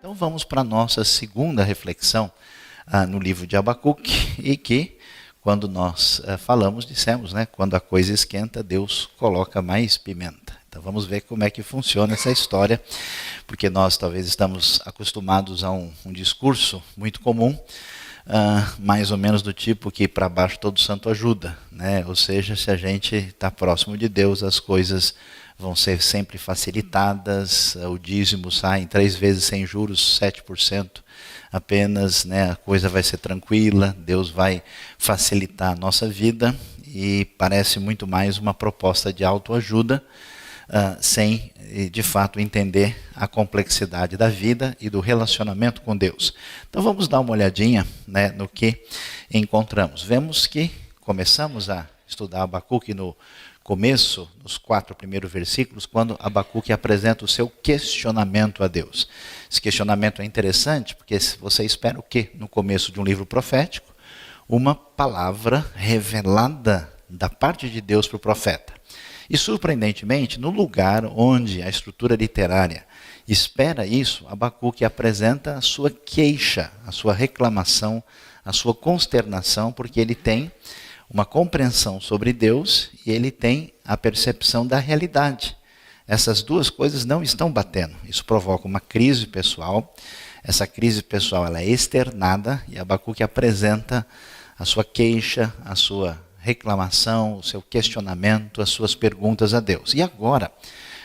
Então vamos para a nossa segunda reflexão no livro de Abacuque, e que quando nós falamos, dissemos, né, quando a coisa esquenta, Deus coloca mais pimenta. Então vamos ver como é que funciona essa história, porque nós talvez estamos acostumados a um discurso muito comum, mais ou menos do tipo que para baixo todo santo ajuda, né? Ou seja, se a gente está próximo de Deus, as coisas vão ser sempre facilitadas, o dízimo sai em 3 vezes sem juros, 7% apenas, né? A coisa vai ser tranquila, Deus vai facilitar a nossa vida, e parece muito mais uma proposta de autoajuda, sem de fato entender a complexidade da vida e do relacionamento com Deus. Então vamos dar uma olhadinha, né, no que encontramos. Vemos que começamos a estudar Abacuque no começo, nos 4 primeiros versículos, quando Abacuque apresenta o seu questionamento a Deus. Esse questionamento é interessante, porque você espera o quê? No começo de um livro profético, uma palavra revelada da parte de Deus para o profeta. E surpreendentemente, no lugar onde a estrutura literária espera isso, Abacuque apresenta a sua queixa, a sua reclamação, a sua consternação, porque ele tem uma compreensão sobre Deus e ele tem a percepção da realidade. Essas duas coisas não estão batendo. Isso provoca uma crise pessoal. Essa crise pessoal ela é externada e Abacuque apresenta a sua queixa, a sua reclamação, o seu questionamento, as suas perguntas a Deus. E agora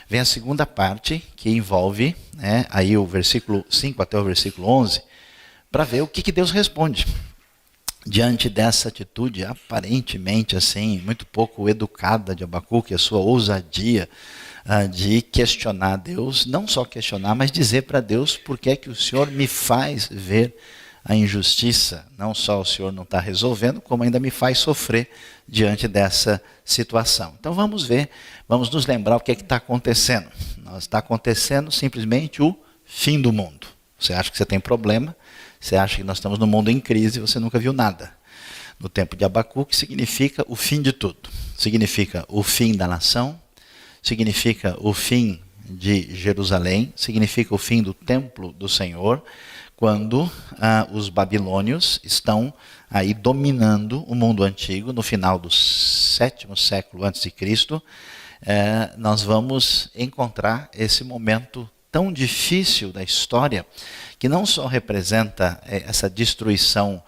vem a segunda parte, que envolve, né, aí o versículo 5 até o versículo 11, para ver o que Deus responde diante dessa atitude aparentemente assim, muito pouco educada de Abacuque, a sua ousadia de questionar Deus, não só questionar, mas dizer para Deus: por que é que o Senhor me faz ver a injustiça? Não só o Senhor não está resolvendo, como ainda me faz sofrer diante dessa situação. Então vamos ver, vamos nos lembrar o que é que está acontecendo. Está acontecendo simplesmente o fim do mundo. Você acha que você tem problema, você acha que nós estamos no mundo em crise, você nunca viu nada. No tempo de Abacuque significa o fim de tudo. Significa o fim da nação, significa o fim de Jerusalém, significa o fim do templo do Senhor, quando os babilônios estão aí dominando o mundo antigo. No final do 7º século a.C., nós vamos encontrar esse momento tão difícil da história, que não só representa essa destruição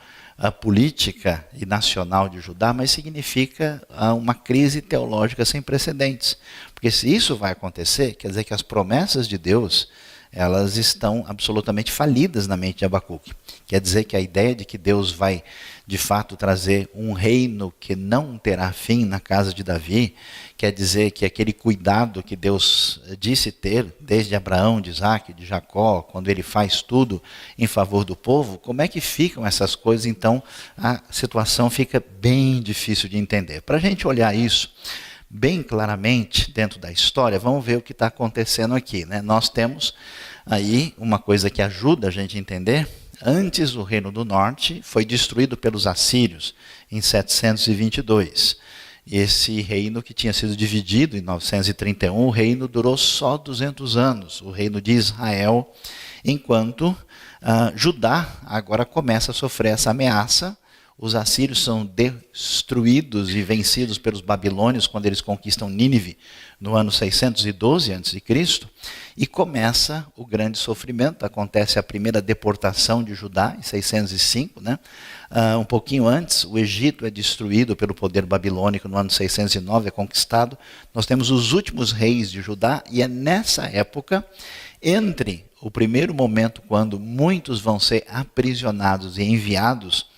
política e nacional de Judá, mas significa uma crise teológica sem precedentes. Porque se isso vai acontecer, quer dizer que as promessas de Deus, elas estão absolutamente falidas na mente de Abacuque. Quer dizer que a ideia de que Deus vai, de fato, trazer um reino que não terá fim na casa de Davi, quer dizer que aquele cuidado que Deus disse ter, desde Abraão, de Isaac, de Jacó, quando ele faz tudo em favor do povo, como é que ficam essas coisas? Então, a situação fica bem difícil de entender. Para a gente olhar isso bem claramente dentro da história, vamos ver o que está acontecendo aqui, né? Nós temos aí uma coisa que ajuda a gente a entender. Antes, o reino do norte foi destruído pelos assírios em 722. Esse reino, que tinha sido dividido em 931, o reino durou só 200 anos, o reino de Israel, enquanto Judá agora começa a sofrer essa ameaça. Os assírios são destruídos e vencidos pelos babilônios quando eles conquistam Nínive no ano 612 a.C. E começa o grande sofrimento. Acontece a primeira deportação de Judá em 605, né? Um pouquinho antes, o Egito é destruído pelo poder babilônico no ano 609, é conquistado. Nós temos os últimos reis de Judá, e é nessa época, entre o primeiro momento quando muitos vão ser aprisionados e enviados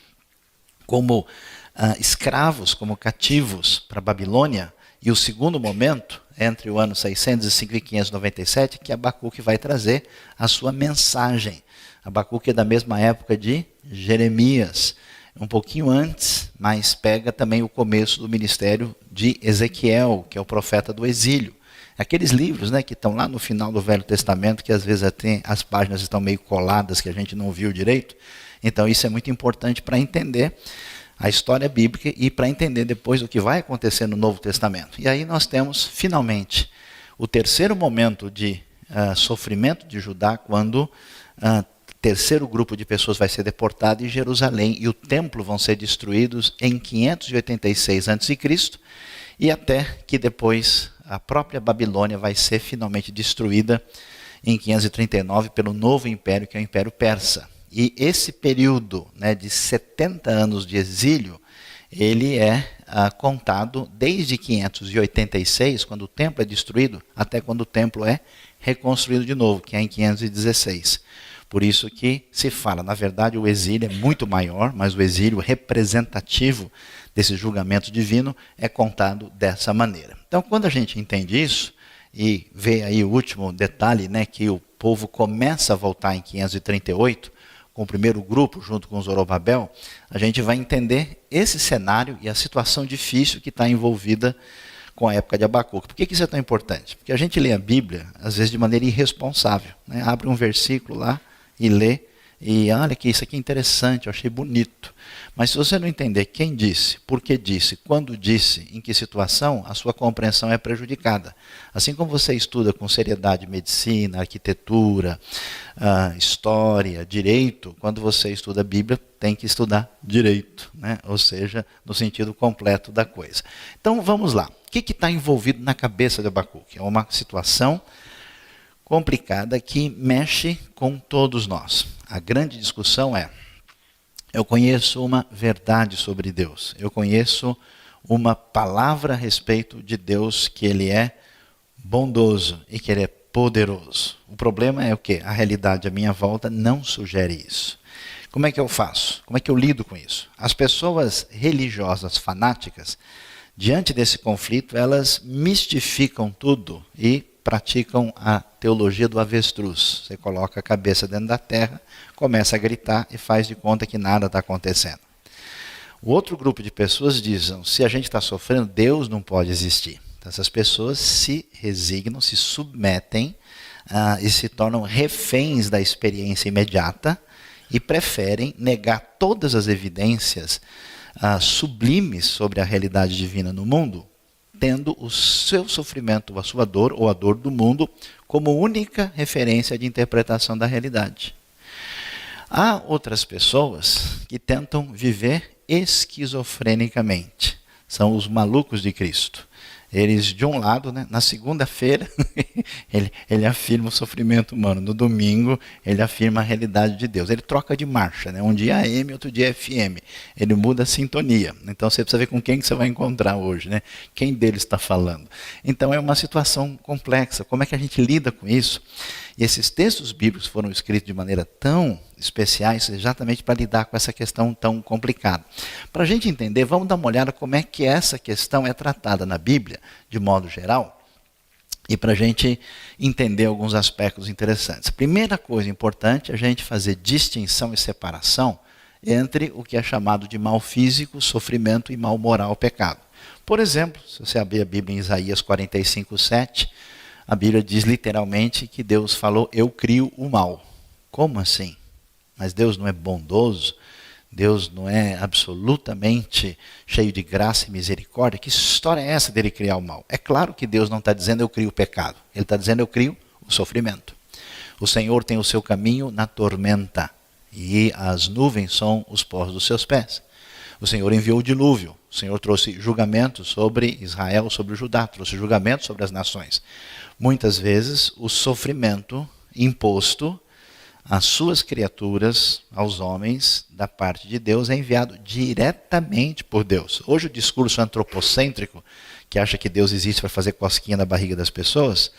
como escravos, como cativos para a Babilônia, e o segundo momento, entre o ano 605 e 597, que Abacuque vai trazer a sua mensagem. Abacuque é da mesma época de Jeremias, um pouquinho antes, mas pega também o começo do ministério de Ezequiel, que é o profeta do exílio. Aqueles livros, né, que estão lá no final do Velho Testamento, que às vezes até as páginas estão meio coladas, que a gente não viu direito. Então isso é muito importante para entender a história bíblica e para entender depois o que vai acontecer no Novo Testamento. E aí nós temos, finalmente, o terceiro momento de sofrimento de Judá, quando terceiro grupo de pessoas vai ser deportado e Jerusalém e o templo vão ser destruídos em 586 a.C. e até que depois a própria Babilônia vai ser finalmente destruída em 539 pelo novo império, que é o Império Persa. E esse período, né, de 70 anos de exílio, ele é contado desde 586, quando o templo é destruído, até quando o templo é reconstruído de novo, que é em 516. Por isso que se fala, na verdade o exílio é muito maior, mas o exílio representativo desse julgamento divino é contado dessa maneira. Então, quando a gente entende isso, e vê aí o último detalhe, né, que o povo começa a voltar em 538, com o primeiro grupo, junto com Zorobabel, a gente vai entender esse cenário e a situação difícil que está envolvida com a época de Abacuque. Por que isso é tão importante? Porque a gente lê a Bíblia, às vezes, de maneira irresponsável, né? Abre um versículo lá e lê, e olha que isso aqui é interessante, eu achei bonito. Mas se você não entender quem disse, por que disse, quando disse, em que situação, a sua compreensão é prejudicada. Assim como você estuda com seriedade medicina, arquitetura, história, direito, quando você estuda a Bíblia, tem que estudar direito, né? Ou seja, no sentido completo da coisa. Então vamos lá. O que está envolvido na cabeça de Abacuque? É uma situação complicada que mexe com todos nós. A grande discussão é: eu conheço uma verdade sobre Deus, eu conheço uma palavra a respeito de Deus, que Ele é bondoso e que Ele é poderoso. O problema é o quê? A realidade à minha volta não sugere isso. Como é que eu faço? Como é que eu lido com isso? As pessoas religiosas fanáticas, diante desse conflito, elas mistificam tudo e praticam a teologia do avestruz. Você coloca a cabeça dentro da terra, começa a gritar e faz de conta que nada está acontecendo. O outro grupo de pessoas dizem: se a gente está sofrendo, Deus não pode existir. Então, essas pessoas se resignam, se submetem e se tornam reféns da experiência imediata e preferem negar todas as evidências sublimes sobre a realidade divina no mundo, tendo o seu sofrimento, a sua dor ou a dor do mundo como única referência de interpretação da realidade. Há outras pessoas que tentam viver esquizofrenicamente. São os malucos de Cristo. Eles, de um lado, né, na segunda-feira, ele afirma o sofrimento humano. No domingo, ele afirma a realidade de Deus. Ele troca de marcha, né? Um dia AM, outro dia FM. Ele muda a sintonia. Então, você precisa ver com quem que você vai encontrar hoje, né? Quem deles está falando. Então, é uma situação complexa. Como é que a gente lida com isso? E esses textos bíblicos foram escritos de maneira tão especiais exatamente para lidar com essa questão tão complicada. Para a gente entender, vamos dar uma olhada como é que essa questão é tratada na Bíblia, de modo geral, e para a gente entender alguns aspectos interessantes. Primeira coisa importante é a gente fazer distinção e separação entre o que é chamado de mal físico, sofrimento, e mal moral, pecado. Por exemplo, se você abrir a Bíblia em Isaías 45:7, a Bíblia diz literalmente que Deus falou: eu crio o mal. Como assim? Mas Deus não é bondoso? Deus não é absolutamente cheio de graça e misericórdia? Que história é essa dele criar o mal? É claro que Deus não está dizendo eu crio o pecado. Ele está dizendo eu crio o sofrimento. O Senhor tem o seu caminho na tormenta, e as nuvens são os pós dos seus pés. O Senhor enviou o dilúvio. O Senhor trouxe julgamento sobre Israel, sobre Judá, trouxe julgamento sobre as nações. Muitas vezes o sofrimento imposto às suas criaturas, aos homens, da parte de Deus, é enviado diretamente por Deus. Hoje o discurso antropocêntrico, que acha que Deus existe para fazer cosquinha na barriga das pessoas,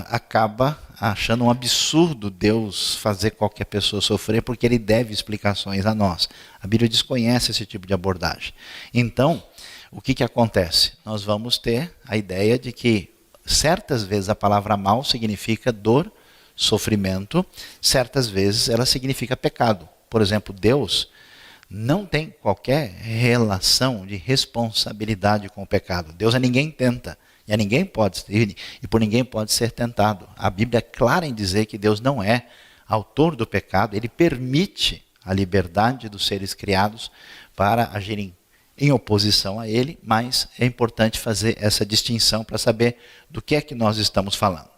acaba achando um absurdo Deus fazer qualquer pessoa sofrer, porque Ele deve explicações a nós. A Bíblia desconhece esse tipo de abordagem. Então, o que acontece? Nós vamos ter a ideia de que certas vezes a palavra mal significa dor, sofrimento, certas vezes ela significa pecado. Por exemplo, Deus não tem qualquer relação de responsabilidade com o pecado. Deus a ninguém tenta, e a ninguém pode ser, e por ninguém pode ser tentado. A Bíblia é clara em dizer que Deus não é autor do pecado. Ele permite a liberdade dos seres criados para agirem em oposição a Ele, mas é importante fazer essa distinção para saber do que é que nós estamos falando.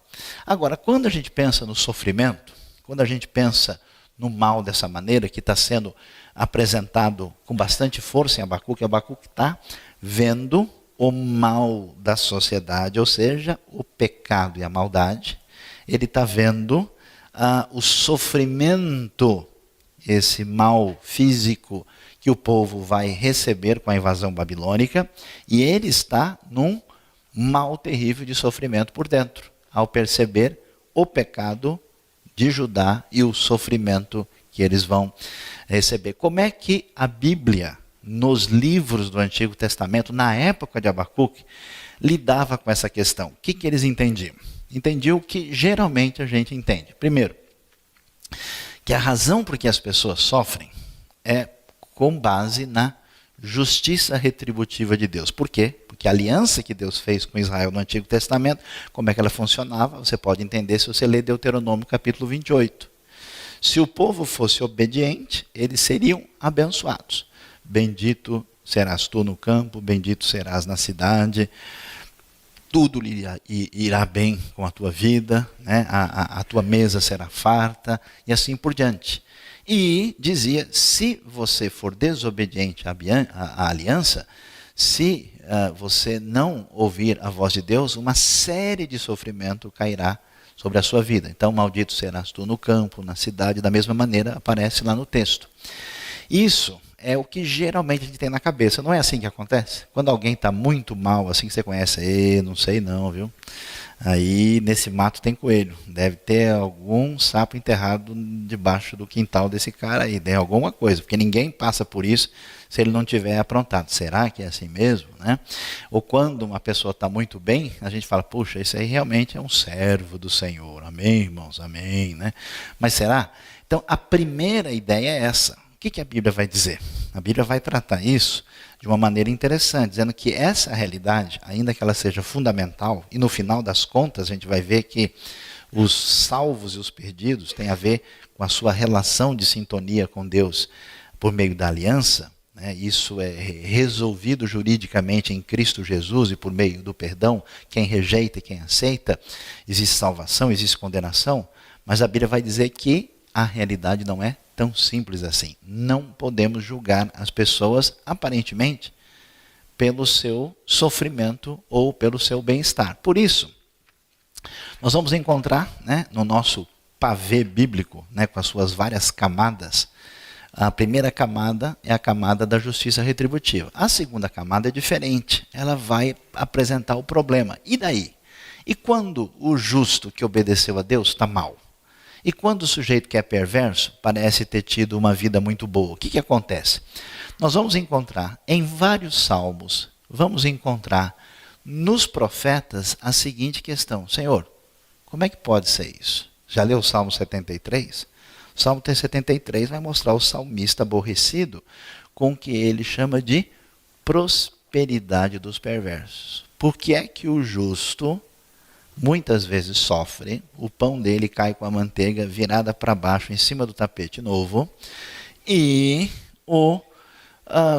Agora, quando a gente pensa no sofrimento, Quando a gente pensa no mal dessa maneira, que está sendo apresentado com bastante força em Abacuque está vendo o mal da sociedade, ou seja, o pecado e a maldade. Ele está vendo o sofrimento, esse mal físico que o povo vai receber com a invasão babilônica, e ele está num mal terrível de sofrimento por dentro, ao perceber o pecado de Judá e o sofrimento que eles vão receber. Como é que a Bíblia, nos livros do Antigo Testamento, na época de Abacuque, lidava com essa questão? O que eles entendiam? Entendiam o que geralmente a gente entende. Primeiro, que a razão por que as pessoas sofrem é com base na justiça retributiva de Deus. Por quê? Porque a aliança que Deus fez com Israel no Antigo Testamento, como é que ela funcionava? Você pode entender se você ler Deuteronômio capítulo 28. Se o povo fosse obediente, eles seriam abençoados. Bendito serás tu no campo, bendito serás na cidade, tudo irá bem com a tua vida, né? A tua mesa será farta, e assim por diante. E dizia, se você for desobediente à aliança, se você não ouvir a voz de Deus, uma série de sofrimento cairá sobre a sua vida. Então, maldito serás tu no campo, na cidade, da mesma maneira aparece lá no texto. Isso é o que geralmente a gente tem na cabeça. Não é assim que acontece? Quando alguém está muito mal, assim que você conhece, não sei não, viu? Aí nesse mato tem coelho. Deve ter algum sapo enterrado debaixo do quintal desse cara aí. Tem alguma coisa, porque ninguém passa por isso se ele não tiver aprontado. Será que é assim mesmo, né? Ou quando uma pessoa está muito bem, a gente fala, puxa, esse aí realmente é um servo do Senhor. Amém, irmãos? Amém, né? Mas será? Então a primeira ideia é essa. O que a Bíblia vai dizer? A Bíblia vai tratar isso de uma maneira interessante, dizendo que essa realidade, ainda que ela seja fundamental, e no final das contas a gente vai ver que os salvos e os perdidos têm a ver com a sua relação de sintonia com Deus por meio da aliança, né? Isso é resolvido juridicamente em Cristo Jesus e por meio do perdão, quem rejeita e quem aceita, existe salvação, existe condenação, mas a Bíblia vai dizer que a realidade não é tão simples assim. Não podemos julgar as pessoas, aparentemente, pelo seu sofrimento ou pelo seu bem-estar. Por isso, nós vamos encontrar, né, no nosso pavê bíblico, né, com as suas várias camadas, a primeira camada é a camada da justiça retributiva. A segunda camada é diferente. Ela vai apresentar o problema. E daí? E quando o justo que obedeceu a Deus está mal? E quando o sujeito que é perverso parece ter tido uma vida muito boa, o que acontece? Nós vamos encontrar em vários salmos, vamos encontrar nos profetas a seguinte questão: Senhor, como é que pode ser isso? Já leu o Salmo 73? O Salmo 73 vai mostrar o salmista aborrecido com o que ele chama de prosperidade dos perversos. Por que é que o justo muitas vezes sofre, o pão dele cai com a manteiga virada para baixo em cima do tapete novo, e o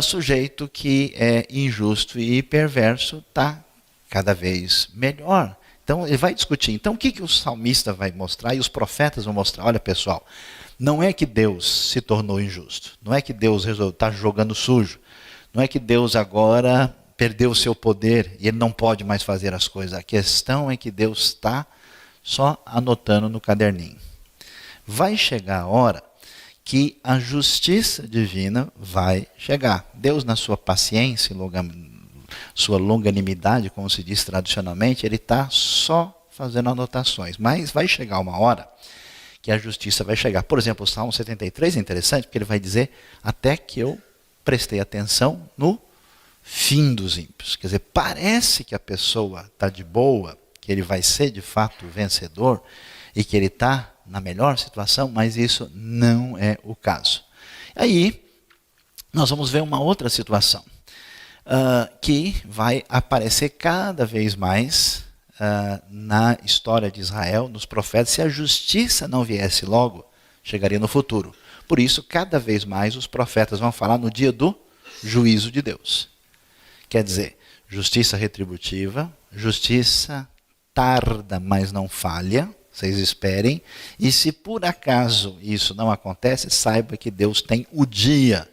sujeito que é injusto e perverso está cada vez melhor? Então ele vai discutir. Então o que o salmista vai mostrar e os profetas vão mostrar? Olha pessoal, não é que Deus se tornou injusto, não é que Deus está jogando sujo, não é que Deus agora perdeu o seu poder e ele não pode mais fazer as coisas. A questão é que Deus está só anotando no caderninho. Vai chegar a hora que a justiça divina vai chegar. Deus, na sua paciência, sua longanimidade, como se diz tradicionalmente, ele está só fazendo anotações. Mas vai chegar uma hora que a justiça vai chegar. Por exemplo, o Salmo 73 é interessante, porque ele vai dizer, até que eu prestei atenção no fim dos ímpios. Quer dizer, parece que a pessoa está de boa, que ele vai ser de fato vencedor e que ele está na melhor situação, mas isso não é o caso. Aí, nós vamos ver uma outra situação que vai aparecer cada vez mais na história de Israel, nos profetas. Se a justiça não viesse logo, chegaria no futuro. Por isso, cada vez mais os profetas vão falar no dia do juízo de Deus. Quer dizer, justiça retributiva, justiça tarda, mas não falha, Vocês esperem, e se por acaso isso não acontece, saiba que Deus tem o dia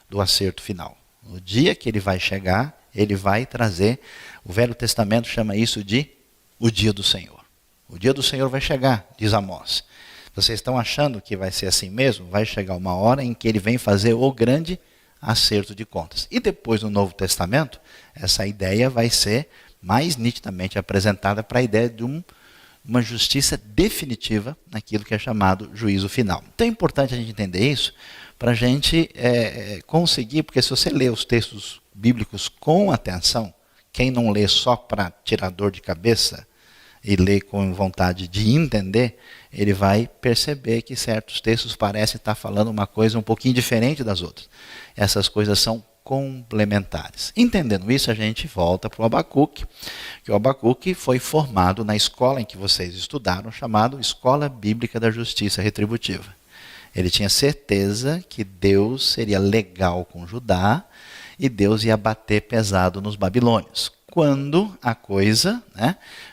do acerto final. No dia que ele vai chegar, ele vai trazer, o Velho Testamento chama isso de o dia do Senhor. O dia do Senhor vai chegar, diz Amós. Vocês estão achando que vai ser assim mesmo? Vai chegar uma hora em que ele vem fazer o grande acerto de contas. E depois no Novo Testamento, essa ideia vai ser mais nitidamente apresentada para a ideia de uma justiça definitiva naquilo que é chamado juízo final. Então é importante a gente entender isso para a gente conseguir, porque se você lê os textos bíblicos com atenção, quem não lê só para tirar dor de cabeça e lê com vontade de entender, ele vai perceber que certos textos parecem estar falando uma coisa um pouquinho diferente das outras. Essas coisas são complementares. Entendendo isso, a gente volta para o Abacuque, que o Abacuque foi formado na escola em que vocês estudaram, chamado Escola Bíblica da Justiça Retributiva. Ele tinha certeza que Deus seria legal com Judá e Deus ia bater pesado nos babilônios. Quando a coisa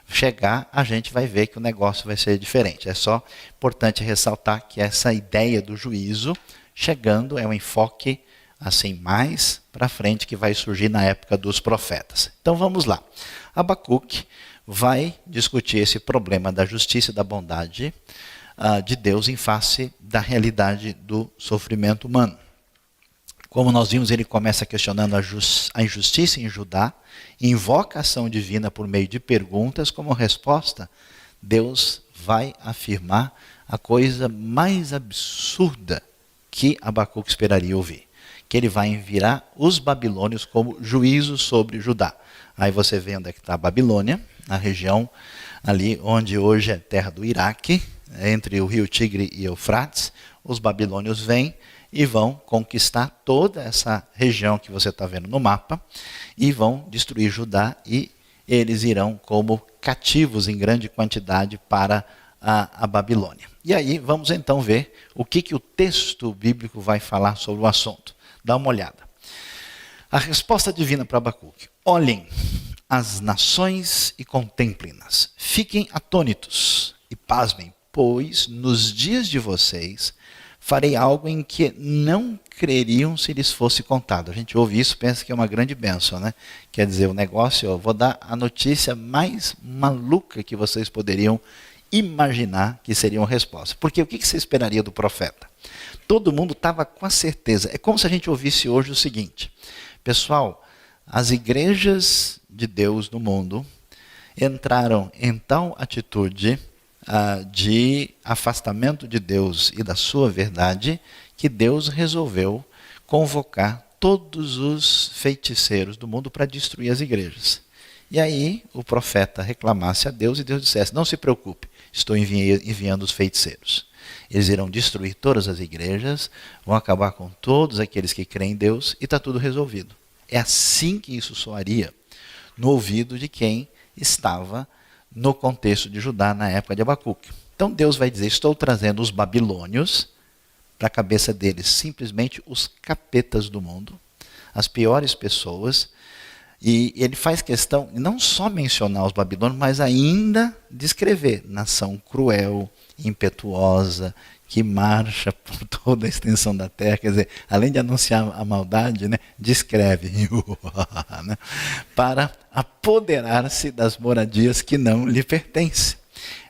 chegar, a gente vai ver que o negócio vai ser diferente. É só importante ressaltar que essa ideia do juízo chegando é um enfoque assim mais para frente que vai surgir na época dos profetas. Então vamos lá. Abacuque vai discutir esse problema da justiça e da bondade de Deus em face da realidade do sofrimento humano. Como nós vimos, ele começa questionando a injustiça em Judá, invoca a ação divina por meio de perguntas. Como resposta, Deus vai afirmar a coisa mais absurda que Abacuque esperaria ouvir, que ele vai enviar os babilônios como juízo sobre Judá. Aí você vê onde é que está a Babilônia, na região ali onde hoje é terra do Iraque, entre o rio Tigre e Eufrates. Os babilônios vêm e vão conquistar toda essa região que você está vendo no mapa e vão destruir Judá, e eles irão como cativos em grande quantidade para a Babilônia. E aí vamos então ver o que o texto bíblico vai falar sobre o assunto. Dá uma olhada. A resposta divina para Abacuque: olhem as nações e contemplem-nas, fiquem atônitos e pasmem, pois nos dias de vocês farei algo em que não creriam se lhes fosse contado. A gente ouve isso, pensa que é uma grande bênção, né? Quer dizer, o negócio, eu vou dar a notícia mais maluca que vocês poderiam imaginar que seria uma resposta. Porque o que você esperaria do profeta? Todo mundo estava com a certeza. É como se a gente ouvisse hoje o seguinte: pessoal, as igrejas de Deus no mundo entraram em tal atitude de afastamento de Deus e da sua verdade, que Deus resolveu convocar todos os feiticeiros do mundo para destruir as igrejas. E aí o profeta reclamasse a Deus e Deus dissesse: não se preocupe, estou enviando os feiticeiros. Eles irão destruir todas as igrejas, vão acabar com todos aqueles que creem em Deus e está tudo resolvido. É assim que isso soaria no ouvido de quem estava no contexto de Judá na época de Abacuque. Então Deus vai dizer: estou trazendo os babilônios, para a cabeça deles simplesmente os capetas do mundo, as piores pessoas, e ele faz questão de não só mencionar os babilônios, mas ainda descrever nação cruel, impetuosa, que marcha por toda a extensão da terra. Quer dizer, além de anunciar a maldade, descreve para apoderar-se das moradias que não lhe pertencem.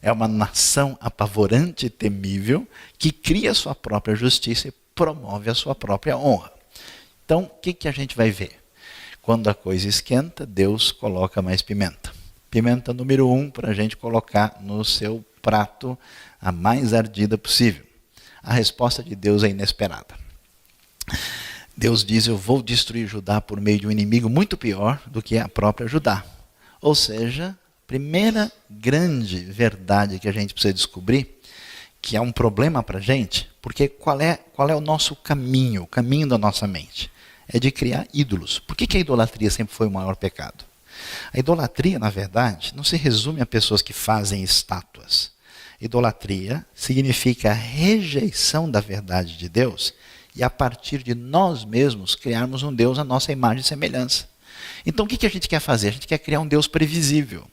É uma nação apavorante e temível que cria a sua própria justiça e promove a sua própria honra. Então, o que a gente vai ver? Quando a coisa esquenta, Deus coloca mais pimenta. Pimenta número 1 para a gente colocar no seu prato a mais ardida possível. A resposta de Deus é inesperada. Deus diz: eu vou destruir Judá por meio de um inimigo muito pior do que a própria Judá. Ou seja, a primeira grande verdade que a gente precisa descobrir, que é um problema para a gente, porque qual é o nosso caminho, o caminho da nossa mente? É de criar ídolos. Por que a idolatria sempre foi o maior pecado? A idolatria, na verdade, não se resume a pessoas que fazem estátuas. Idolatria significa a rejeição da verdade de Deus e a partir de nós mesmos criarmos um Deus à nossa imagem e semelhança. Então o que a gente quer fazer? A gente quer criar um Deus previsível.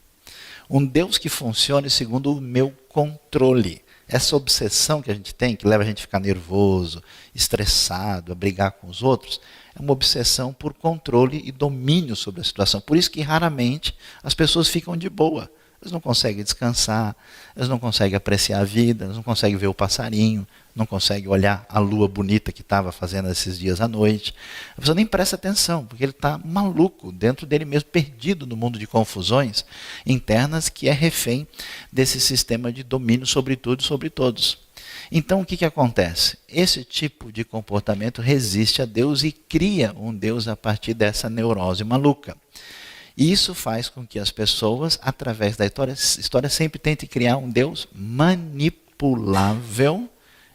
Um Deus que funcione segundo o meu controle. Essa obsessão que a gente tem, que leva a gente a ficar nervoso, estressado, a brigar com os outros, é uma obsessão por controle e domínio sobre a situação. Por isso que raramente as pessoas ficam de boa. Eles não conseguem descansar, eles não conseguem apreciar a vida, eles não conseguem ver o passarinho, não conseguem olhar a lua bonita que estava fazendo esses dias à noite. A pessoa nem presta atenção, porque ele está maluco, dentro dele mesmo, perdido no mundo de confusões internas, que é refém desse sistema de domínio sobre tudo e sobre todos. Então o que acontece? Esse tipo de comportamento resiste a Deus e cria um Deus a partir dessa neurose maluca. E isso faz com que as pessoas, através da história sempre tentem criar um Deus manipulável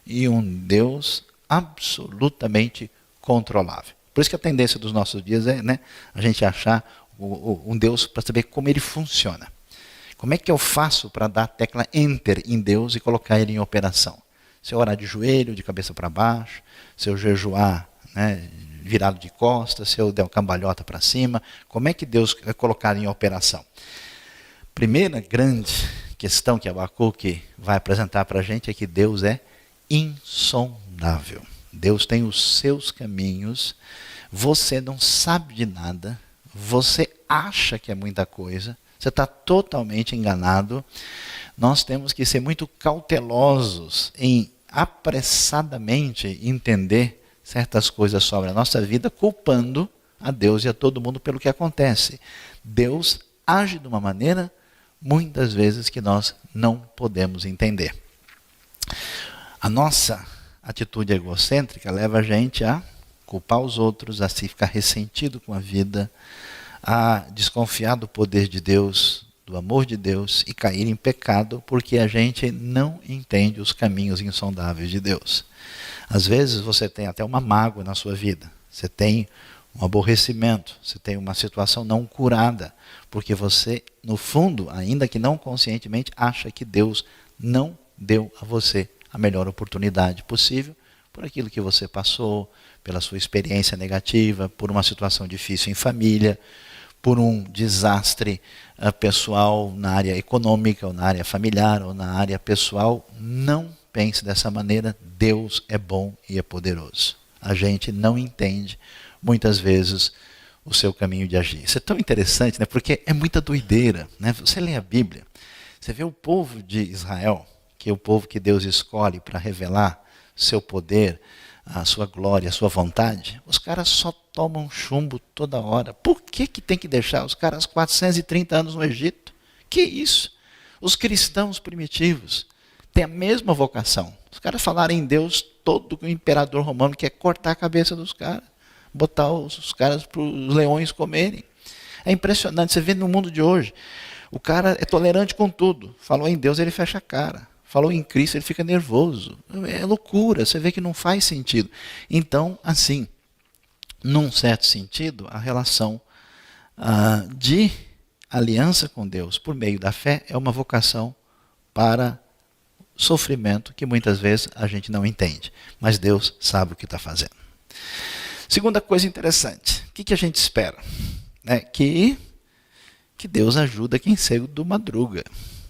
e um Deus absolutamente controlável. Por isso que a tendência dos nossos dias é, né, a gente achar um Deus para saber como ele funciona. Como é que eu faço para dar a tecla Enter em Deus e colocar ele em operação? Se eu orar de joelho, de cabeça para baixo, se eu jejuar, né, virado de costas, se eu der uma cambalhota para cima, como é que Deus é colocado em operação? Primeira grande questão que Abacuque vai apresentar para a gente é que Deus é insondável. Deus tem os seus caminhos, você não sabe de nada, você acha que é muita coisa, você está totalmente enganado. Nós temos que ser muito cautelosos em apressadamente entender certas coisas sobre a nossa vida, culpando a Deus e a todo mundo pelo que acontece. Deus age de uma maneira, muitas vezes, que nós não podemos entender. A nossa atitude egocêntrica leva a gente a culpar os outros, a se ficar ressentido com a vida, a desconfiar do poder de Deus, do amor de Deus e cair em pecado porque a gente não entende os caminhos insondáveis de Deus. Às vezes você tem até uma mágoa na sua vida, você tem um aborrecimento, você tem uma situação não curada, porque você, no fundo, ainda que não conscientemente, acha que Deus não deu a você a melhor oportunidade possível por aquilo que você passou, pela sua experiência negativa, por uma situação difícil em família, por um desastre pessoal na área econômica, ou na área familiar, ou na área pessoal. Não pense dessa maneira. Deus é bom e é poderoso. A gente não entende, muitas vezes, o seu caminho de agir. Isso é tão interessante, né? Porque é muita doideira, né? Você lê a Bíblia, você vê o povo de Israel, que é o povo que Deus escolhe para revelar seu poder, a sua glória, a sua vontade. Os caras só tomam chumbo toda hora. Por que tem que deixar os caras 430 anos no Egito? Que isso? Os cristãos primitivos têm a mesma vocação. Os caras falaram em Deus todo que o imperador romano quer cortar a cabeça dos caras, botar os caras para os leões comerem. É impressionante, você vê no mundo de hoje, o cara é tolerante com tudo. Falou em Deus, ele fecha a cara. Falou em Cristo, ele fica nervoso. É loucura, você vê que não faz sentido. Então, assim, num certo sentido, a relação de aliança com Deus por meio da fé é uma vocação para sofrimento que muitas vezes a gente não entende. Mas Deus sabe o que está fazendo. Segunda coisa interessante, o que a gente espera? Que Deus ajuda quem cedo madruga.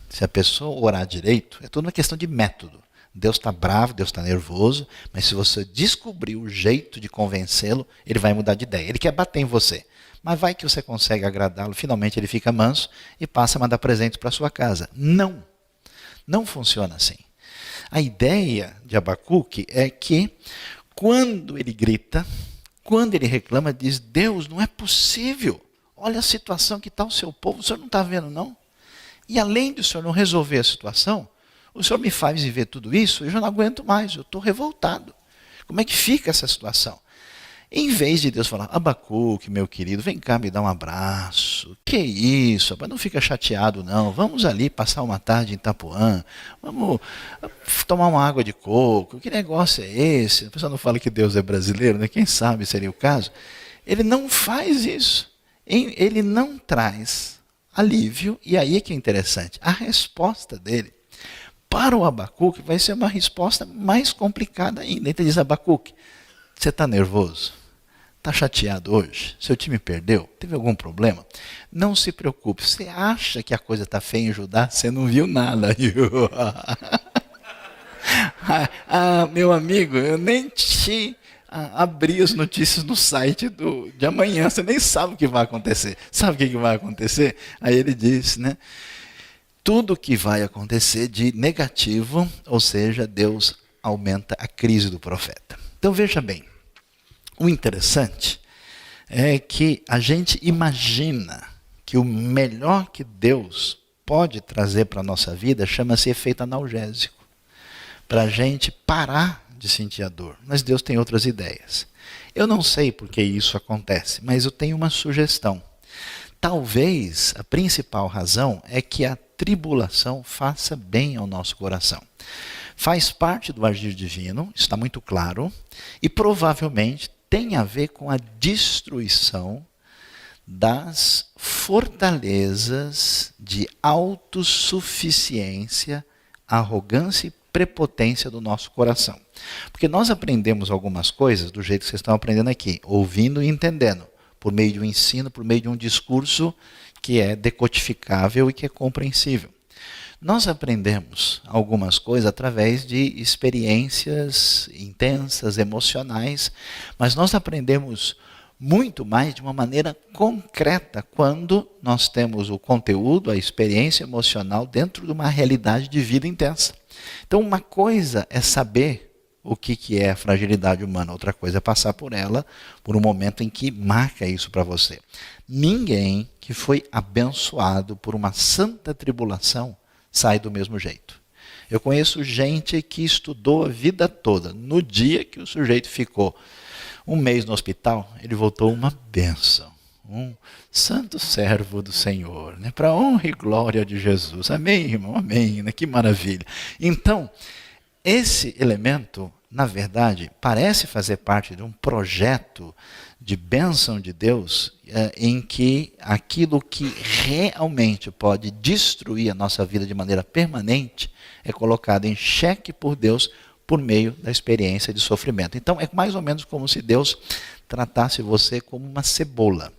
Se a pessoa orar direito, é tudo uma questão de método. Deus está bravo, Deus está nervoso, mas se você descobrir o jeito de convencê-lo, ele vai mudar de ideia. Ele quer bater em você, mas vai que você consegue agradá-lo, finalmente ele fica manso e passa a mandar presentes para sua casa. Não funciona assim. A ideia de Abacuque é que quando ele grita, quando ele reclama, diz: Deus, não é possível. Olha a situação que está o seu povo, o senhor não está vendo não? E além de o senhor não resolver a situação, o senhor me faz viver tudo isso, eu já não aguento mais, eu estou revoltado. Como é que fica essa situação? Em vez de Deus falar: Abacuque, meu querido, vem cá me dar um abraço. Que isso, não fica chateado não, vamos ali passar uma tarde em Itapuã, vamos tomar uma água de coco, que negócio é esse? A pessoa não fala que Deus é brasileiro, né? Quem sabe seria o caso. Ele não faz isso, ele não traz alívio, e aí é que é interessante, a resposta dele para o Abacuque vai ser uma resposta mais complicada ainda. Então diz: Abacuque, você está nervoso? Está chateado hoje? Seu time perdeu? Teve algum problema? Não se preocupe. Você acha que a coisa está feia em Judá? Você não viu nada. Meu amigo, eu nem te abri as notícias no site de amanhã. Você nem sabe o que vai acontecer. Sabe o que vai acontecer? Aí ele disse, né? Tudo que vai acontecer de negativo, ou seja, Deus aumenta a crise do profeta. Então veja bem. O interessante é que a gente imagina que o melhor que Deus pode trazer para a nossa vida chama-se efeito analgésico, para a gente parar de sentir a dor. Mas Deus tem outras ideias. Eu não sei por que isso acontece, mas eu tenho uma sugestão. Talvez a principal razão é que a tribulação faça bem ao nosso coração. Faz parte do agir divino, está muito claro, e provavelmente tem a ver com a destruição das fortalezas de autossuficiência, arrogância e prepotência do nosso coração. Porque nós aprendemos algumas coisas do jeito que vocês estão aprendendo aqui, ouvindo e entendendo, por meio de um ensino, por meio de um discurso que é decodificável e que é compreensível. Nós aprendemos algumas coisas através de experiências intensas, emocionais, mas nós aprendemos muito mais de uma maneira concreta quando nós temos o conteúdo, a experiência emocional dentro de uma realidade de vida intensa. Então, uma coisa é saber o que é a fragilidade humana, outra coisa é passar por ela, por um momento em que marca isso para você. Ninguém que foi abençoado por uma santa tribulação sai do mesmo jeito. Eu conheço gente que estudou a vida toda. No dia que o sujeito ficou um mês no hospital, ele voltou uma bênção. Um santo servo do Senhor, né? Para a honra e glória de Jesus. Amém, irmão? Amém. Né? Que maravilha. Então, esse elemento, na verdade, parece fazer parte de um projeto de bênção de Deus, em que aquilo que realmente pode destruir a nossa vida de maneira permanente é colocado em xeque por Deus por meio da experiência de sofrimento. Então é mais ou menos como se Deus tratasse você como uma cebola.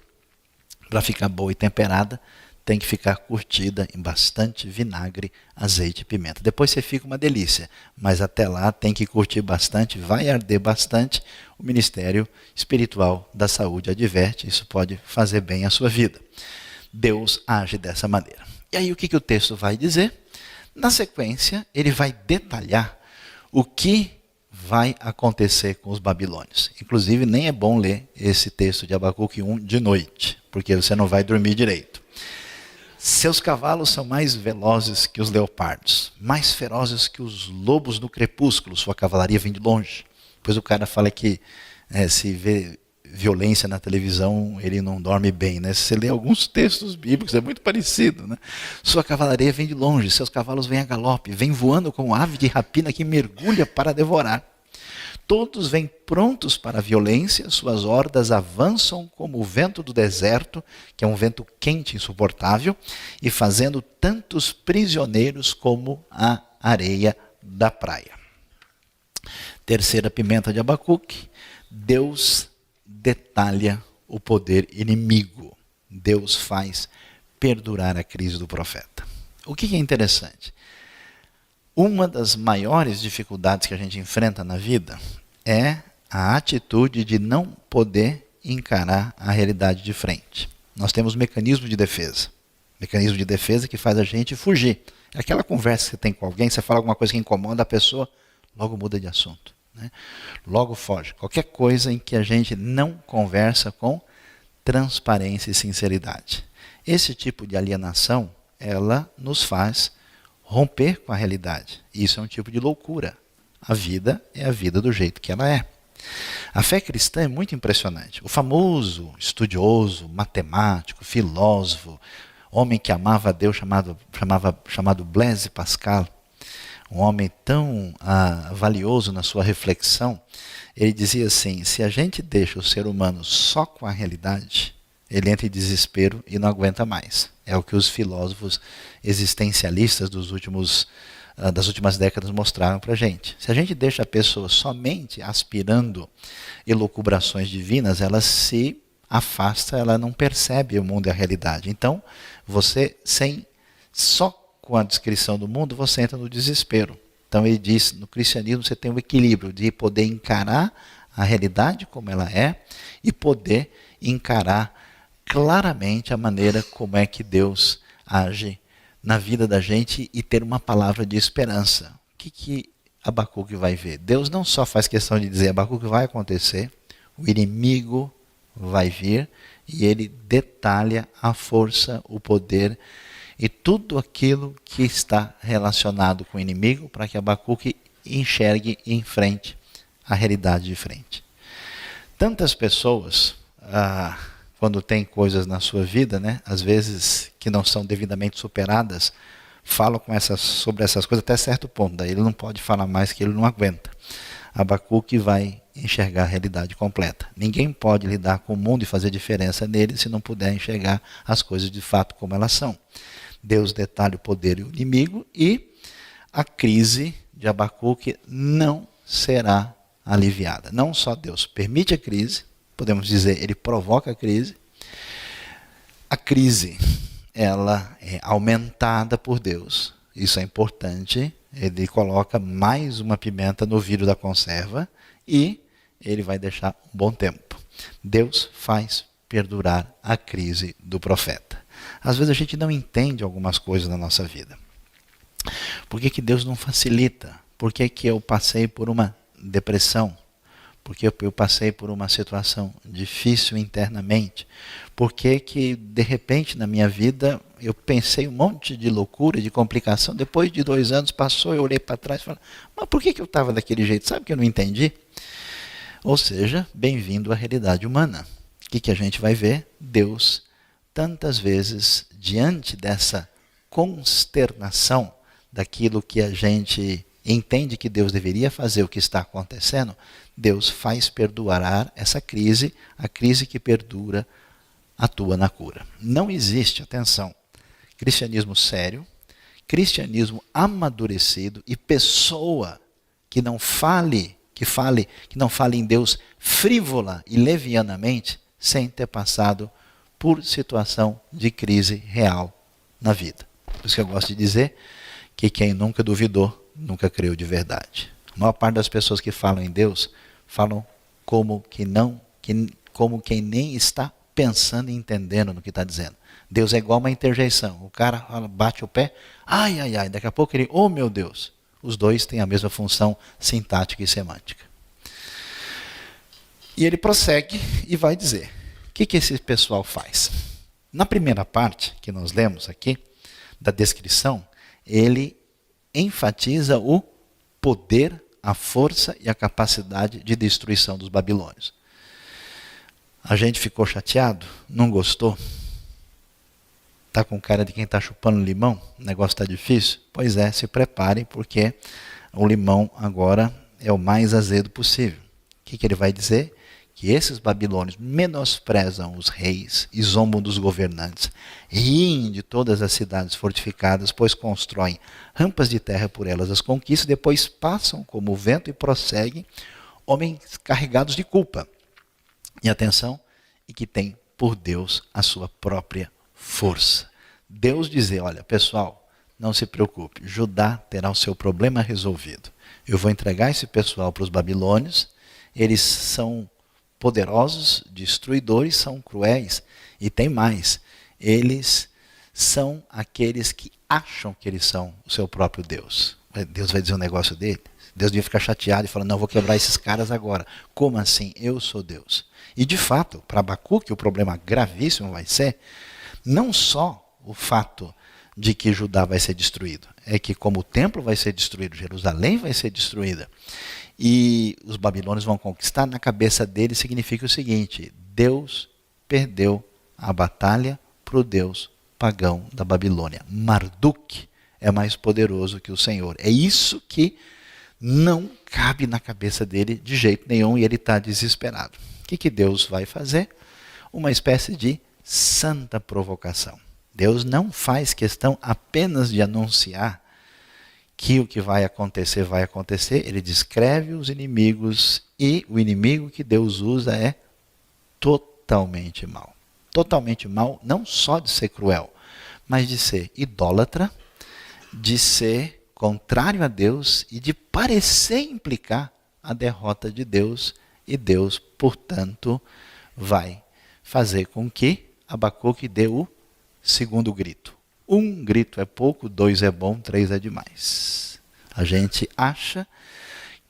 Para ficar boa e temperada, tem que ficar curtida em bastante vinagre, azeite e pimenta. Depois você fica uma delícia, mas até lá tem que curtir bastante, vai arder bastante. O Ministério Espiritual da Saúde adverte, isso pode fazer bem à sua vida. Deus age dessa maneira. E aí o que o texto vai dizer? Na sequência, ele vai detalhar o que vai acontecer com os babilônios. Inclusive, nem é bom ler esse texto de Abacuque 1 de noite, porque você não vai dormir direito. Seus cavalos são mais velozes que os leopardos, mais ferozes que os lobos no crepúsculo, sua cavalaria vem de longe. Depois o cara fala que se vê violência na televisão, ele não dorme bem. Né? Se você lê alguns textos bíblicos, é muito parecido. Né? Sua cavalaria vem de longe, seus cavalos vêm a galope, vêm voando como ave de rapina que mergulha para devorar. Todos vêm prontos para a violência, suas hordas avançam como o vento do deserto, que é um vento quente e insuportável, e fazendo tantos prisioneiros como a areia da praia. Terceira pimenta de Abacuque, Deus detalha o poder inimigo. Deus faz perdurar a crise do profeta. O que é interessante? Uma das maiores dificuldades que a gente enfrenta na vida é a atitude de não poder encarar a realidade de frente. Nós temos mecanismo de defesa. Mecanismo de defesa que faz a gente fugir. É aquela conversa que você tem com alguém, você fala alguma coisa que incomoda a pessoa, logo muda de assunto. Né? Logo foge. Qualquer coisa em que a gente não conversa com transparência e sinceridade. Esse tipo de alienação, ela nos faz romper com a realidade. Isso é um tipo de loucura. A vida é a vida do jeito que ela é. A fé cristã é muito impressionante. O famoso estudioso, matemático, filósofo, homem que amava a Deus, chamado Blaise Pascal, um homem tão valioso na sua reflexão, ele dizia assim, se a gente deixa o ser humano só com a realidade, ele entra em desespero e não aguenta mais. É o que os filósofos existencialistas dos últimos das últimas décadas mostraram para a gente. Se a gente deixa a pessoa somente aspirando elucubrações divinas, ela se afasta, ela não percebe o mundo e a realidade. Então, você, só com a descrição do mundo, você entra no desespero. Então ele diz, no cristianismo você tem um equilíbrio de poder encarar a realidade como ela é e poder encarar claramente a maneira como é que Deus age na vida da gente e ter uma palavra de esperança. O que Abacuque vai ver? Deus não só faz questão de dizer, Abacuque vai acontecer, o inimigo vai vir, e ele detalha a força, o poder e tudo aquilo que está relacionado com o inimigo para que Abacuque enxergue e enfrente a realidade de frente. Tantas pessoas, quando tem coisas na sua vida, né, às vezes que não são devidamente superadas, falam sobre essas coisas até certo ponto, daí ele não pode falar mais que ele não aguenta. Abacuque vai enxergar a realidade completa. Ninguém pode lidar com o mundo e fazer diferença nele se não puder enxergar as coisas de fato como elas são. Deus detalha o poder e o inimigo, e a crise de Abacuque não será aliviada. Não só Deus permite a crise, podemos dizer, ele provoca a crise. A crise, ela é aumentada por Deus. Isso é importante. Ele coloca mais uma pimenta no vidro da conserva e ele vai deixar um bom tempo. Deus faz perdurar a crise do profeta. Às vezes a gente não entende algumas coisas na nossa vida. Por que Deus não facilita? Por que eu passei por uma depressão? Por que eu passei por uma situação difícil internamente? Por que de repente na minha vida eu pensei um monte de loucura, de complicação, depois de 2 anos passou, eu olhei para trás e falei, mas por que eu estava daquele jeito? Sabe que eu não entendi? Ou seja, bem-vindo à realidade humana. O que a gente vai ver? Deus, tantas vezes, diante dessa consternação daquilo que a gente entende que Deus deveria fazer, o que está acontecendo, Deus faz perdurar essa crise, a crise que perdura, atua na cura. Não existe, atenção, cristianismo sério, cristianismo amadurecido e pessoa que não fale em Deus frívola e levianamente, sem ter passado por situação de crise real na vida. Por isso que eu gosto de dizer que quem nunca duvidou, nunca creu de verdade. A maior parte das pessoas que falam em Deus, falam como quem nem está pensando e entendendo no que está dizendo. Deus é igual uma interjeição. O cara bate o pé, ai, ai, ai, daqui a pouco ele, oh meu Deus. Os dois têm a mesma função sintática e semântica. E ele prossegue e vai dizer, o que esse pessoal faz? Na primeira parte que nós lemos aqui, da descrição, ele enfatiza o poder, a força e a capacidade de destruição dos babilônios. A gente ficou chateado? Não gostou? Está com cara de quem está chupando limão? O negócio está difícil? Pois é, se preparem, porque o limão agora é o mais azedo possível. O que ele vai dizer? Que esses babilônios menosprezam os reis e zombam dos governantes, riem de todas as cidades fortificadas, pois constroem rampas de terra por elas as conquistas, depois passam como o vento e prosseguem, homens carregados de culpa. E atenção, e que tem por Deus a sua própria força. Deus dizer, olha pessoal, não se preocupe, Judá terá o seu problema resolvido. Eu vou entregar esse pessoal para os babilônios, eles são poderosos, destruidores, são cruéis, e tem mais, eles são aqueles que acham que eles são o seu próprio Deus. Deus vai dizer um negócio dele? Deus devia ficar chateado e falar, não, vou quebrar esses caras agora. Como assim? Eu sou Deus. E de fato, para Abacuque, o problema gravíssimo vai ser, não só o fato de que Judá vai ser destruído, é que como o templo vai ser destruído, Jerusalém vai ser destruída, e os babilônios vão conquistar, na cabeça dele significa o seguinte, Deus perdeu a batalha para o Deus pagão da Babilônia. Marduk é mais poderoso que o Senhor. É isso que não cabe na cabeça dele de jeito nenhum e ele está desesperado. O que Deus vai fazer? Uma espécie de santa provocação. Deus não faz questão apenas de anunciar que o que vai acontecer, ele descreve os inimigos, e o inimigo que Deus usa é totalmente mau. Totalmente mau, não só de ser cruel, mas de ser idólatra, de ser contrário a Deus e de parecer implicar a derrota de Deus, e Deus, portanto, vai fazer com que Abacuque dê o segundo grito. 1 grito é pouco, 2 é bom, 3 é demais. A gente acha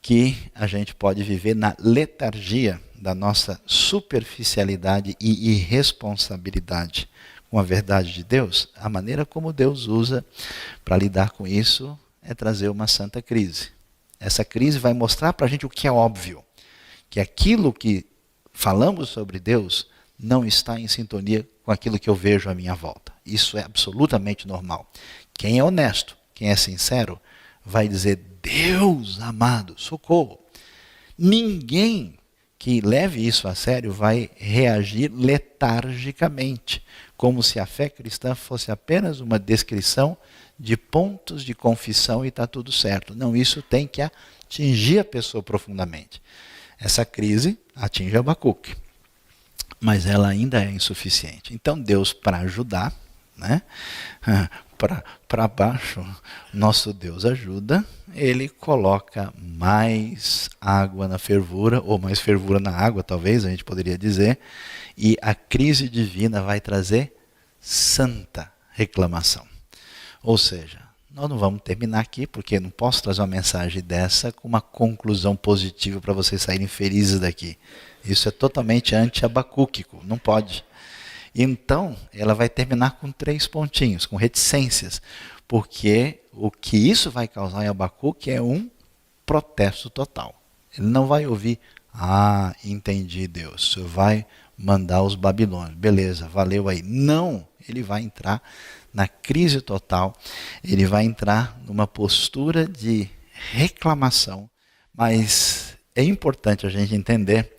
que a gente pode viver na letargia da nossa superficialidade e irresponsabilidade com a verdade de Deus. A maneira como Deus usa para lidar com isso é trazer uma santa crise. Essa crise vai mostrar para a gente o que é óbvio, que aquilo que falamos sobre Deus não está em sintonia com aquilo que eu vejo à minha volta. Isso é absolutamente normal. Quem é honesto, quem é sincero, vai dizer: Deus amado, socorro. Ninguém que leve isso a sério vai reagir letargicamente, como se a fé cristã fosse apenas uma descrição de pontos de confissão e está tudo certo. Não, isso tem que atingir a pessoa profundamente. Essa crise atinge Abacuque, mas ela ainda é insuficiente. Então Deus, para ajudar, né, para baixo, nosso Deus ajuda, ele coloca mais água na fervura, ou mais fervura na água, talvez a gente poderia dizer, e a crise divina vai trazer santa reclamação. Ou seja, nós não vamos terminar aqui, porque não posso trazer uma mensagem dessa com uma conclusão positiva para vocês saírem felizes daqui. Isso é totalmente anti-abacúquico, não pode. Então, ela vai terminar com 3 pontinhos, com reticências, porque o que isso vai causar em Abacuque é um protesto total. Ele não vai ouvir: ah, entendi, Deus, o Senhor vai mandar os babilônios, beleza, valeu aí. Não, ele vai entrar na crise total, ele vai entrar numa postura de reclamação, mas é importante a gente entender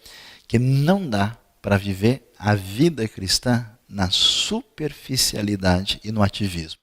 que não dá para viver a vida cristã na superficialidade e no ativismo.